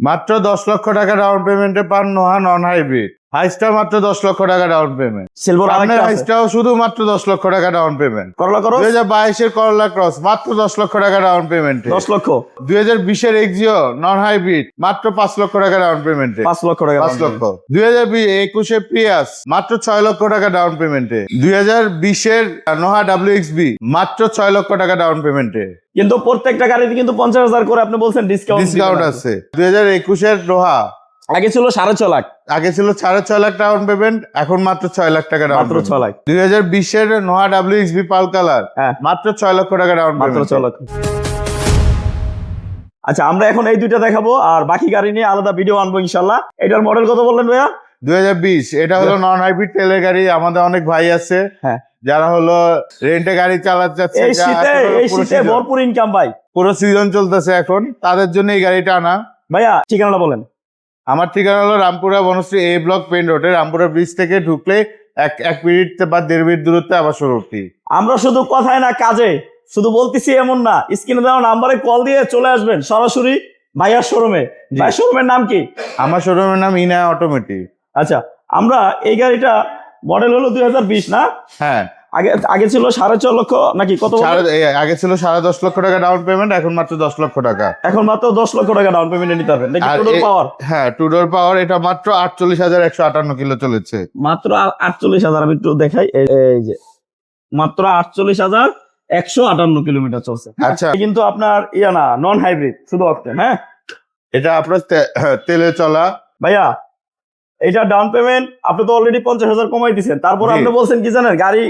মাত্র 10 লক্ষ টাকা ডাউন পেমেন্টে পান নোহা নন হাইব্রিড। হাইসটা মাত্র 10 লক্ষ টাকা ডাউন পেমেন্ট। সিলভার আপনার হাইসটাও শুধু মাত্র 10 লক্ষ টাকা ডাউন পেমেন্ট। করলা করস 2022-এর করলা ক্রস মাত্র 10 লক্ষ টাকা ডাউন পেমেন্টে। 10 লক্ষ। 2020-এর এক্সিও নন হাইব্রিড মাত্র 5 লক্ষ টাকা ডাউন পেমেন্টে। 5 লক্ষ টাকা 5 লক্ষ। 2021-এর প্রিয়াস মাত্র 6 লক্ষ টাকা ডাউন পেমেন্টে। 2020-এর নোহা WXB মাত্র 6 লক্ষ টাকা ডাউন পেমেন্টে। কিন্তু প্রত্যেকটা গাড়িতে কিন্তু 50,000 করে আপনি বলছেন ডিসকাউন্ট আছে। 2021-এর নোহা আগে ছিল 6.5 লাখ, আগে ছিল 6.5 লাখ ডাউন পেমেন্ট, এখন মাত্র 6 লাখ টাকা ডাউন মাত্র 6 লাখ। 2020-এর নোহা WXB পাল কালার মাত্র 6 লক্ষ টাকা ডাউন মাত্র পেমেন্ট। 6 লাখ। আচ্ছা, আমরা এখন এই দুইটা দেখাবো আর বাকি গাড়ি নিয়ে আলাদা ভিডিও আনবো ইনশাআল্লাহ। এটার মডেল কত বললেন ভাইয়া? 2020 এটা হলো নন হাইব্রিড তেলের গাড়ি। আমাদের অনেক ভাই আছে যারা হলো রেন্টে গাড়ি চালাতে চাচ্ছে, এই শীতে ভরপুর ইনকাম ভাই, পুরো সিজন চলতেছে এখন, তাদের জন্য এই গাড়িটা আনা। ভাইয়া ঠিকানাটা বলেন। আমার ঠিকানা হলো Rampura Banasree A block pen রোডে। রামপুরা ব্রিজ থেকে ঢুকলে এক মিনিট বা 1.5 মিনিট দূরত্বে আমার শোরুমটি। আমরা শুধু কথায় না কাজে, শুধু বলতেছি এমন না, স্ক্রিনে দেওয়া নাম্বারে কল দিয়ে চলে আসবেন সরাসরি ভাইয়ার শোরুমে। ভাই শোরুমের নাম কি? আমার শোরুমের নাম ইনা অটোমেটিক। আচ্ছা, আমরা এই গাড়িটা মডেল হলো 2020 না? হ্যাঁ, আগে ছিল 6.5 লক্ষ নাকি কত? আগে ছিল 10.5 লক্ষ টাকা ডাউন পেমেন্ট, এখন মাত্র 10 লক্ষ টাকা। এখন মাত্র 10 লক্ষ টাকা ডাউন পেমেন্টে নিতে পারবেন। টু ডোর পাওয়ার? হ্যাঁ, টু ডোর পাওয়ার। এটা মাত্র 48,158 কিলো চলেছে। মাত্র 48,000। আমি একটু দেখাই, এই যে মাত্র 48,158 কিলোমিটার চলছে। আচ্ছা, কিন্তু আপনার ইয়া না, নন হাইব্রিড, শুধু অকটেন। হ্যাঁ, এটা আপনার তেলে চলা। ভাইয়া এটা ডাউন পেমেন্ট আপনি তো অলরেডি 50,000 কমাই দিচ্ছেন, তারপর আপনি বলছেন কি জানেন, গাড়ি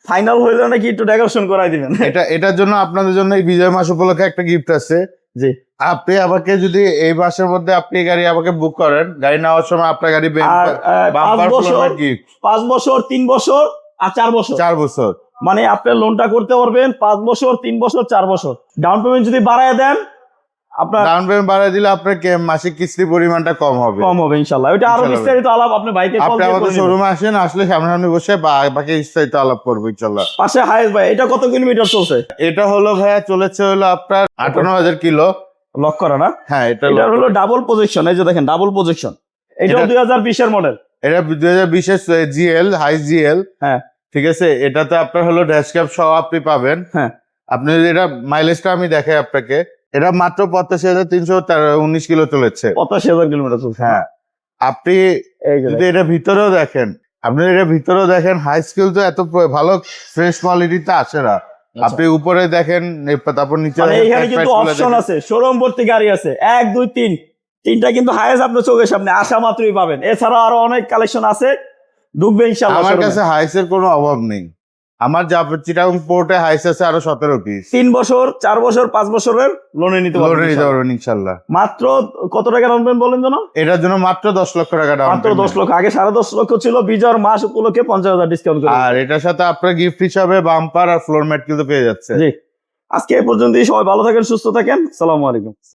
ফাইনাল হইলে নাকি একটু ডেকোরেশন করাই দিবেন। এটার জন্য আপনাদের জন্য এই বিজয় মাস উপলক্ষে একটা গিফট আছে। জি, আপনি আমাকে যদি এই মাসের মধ্যে আপনি গাড়ি আমাকে বুক করেন, গাড়ি নেওয়ার সময় আপনার গাড়ি 5 বছর, 3 বছর আর 4 বছর, 4 বছর মানে আপনার লোনটা করতে পারবেন 5 বছর, 3 বছর, 4 বছর। ডাউন পেমেন্ট যদি বাড়ায় দেন, আপনার ডাউন পেমেন্ট বাড়ায় দিলে আপনার মাসিক কিস্তির পরিমাণটা কম হবে ইনশাআল্লাহ। ওটা আরো বিস্তারিত আলাপ আপনি বাইকে কল আপনি দিয়ে আমাদের করে শোরুমে আসেন, আসলে সামনাসামনি বসে বাকি বিস্তারিত আলাপ করবো ইনশাআল্লাহ। পাশে হাইস ভাই, এটা কত কিলোমিটার চলছে? এটা হলো ভাইয়া চলেছে হলো আপনার 58,000 কিলো। লক করা না? হ্যাঁ, এটা হলো ডাবল প্রজেকশন। এই যে দেখেন ডাবল প্রজেকশন। এটা 2020 এর মডেল। এটা 2020-এর জিএল, হাই জিএল। হ্যাঁ, ঠিক আছে। এটাতে আপনার হলো ড্যাশ ক্যাপ সহ আপনি পাবেন। হ্যাঁ, আপনি যদি এটা মাইলেজটা আমি দেখাই আপনাকে, এটা মাত্র 85,319 কিলো চলেছে। 85,000 কিলোমিটার চলছে। হ্যাঁ, আপনি যদি এটা ভিতরেও দেখেন, আপনি এটা ভিতরেও দেখেন, হাই স্কিল তো এত ভালো ফ্রেশ কোয়ালিটিতে আসে না। আপনি উপরে দেখেন, তারপর নিচে এখানে কিন্তু অপশন আছে, শোরুম ভর্তি গাড়ি আছে, 1 2 3 তিনটা কিন্তু হাইস আপনার চোখের সামনে আসা মাত্রই পাবেন। এছাড়া আরো অনেক কালেকশন আছে, ঢুকবে ইনশাআল্লাহ। আমার কাছে হাইসের কোনো অভাব নেই। আমার চিটাগং পোর্টে হাইস আছে আরো 17 পিস। 3 বছর, 4 বছর, 5 বছরের লোনে নিতে পারবেন ইনশাআল্লাহ। মাত্র কত টাকা ডাউন পেমেন্ট বলেন যেন? এটার জন্য মাত্র 10 লক্ষ টাকা ডাউন মাত্র 10 লক্ষ। আগে 10.5 লক্ষ ছিল, বিজয়ের মাস উপলক্ষে 50,000 ডিসকাউন্ট করে। আর এটার সাথে আপনার গিফট হিসাবে বাম্পার আর ফ্লোর ম্যাট কিন্তু পেয়ে যাচ্ছে। জি, আজকে এই পর্যন্তই। সবাই ভালো থাকেন, সুস্থ থাকেন। আসসালামু আলাইকুম।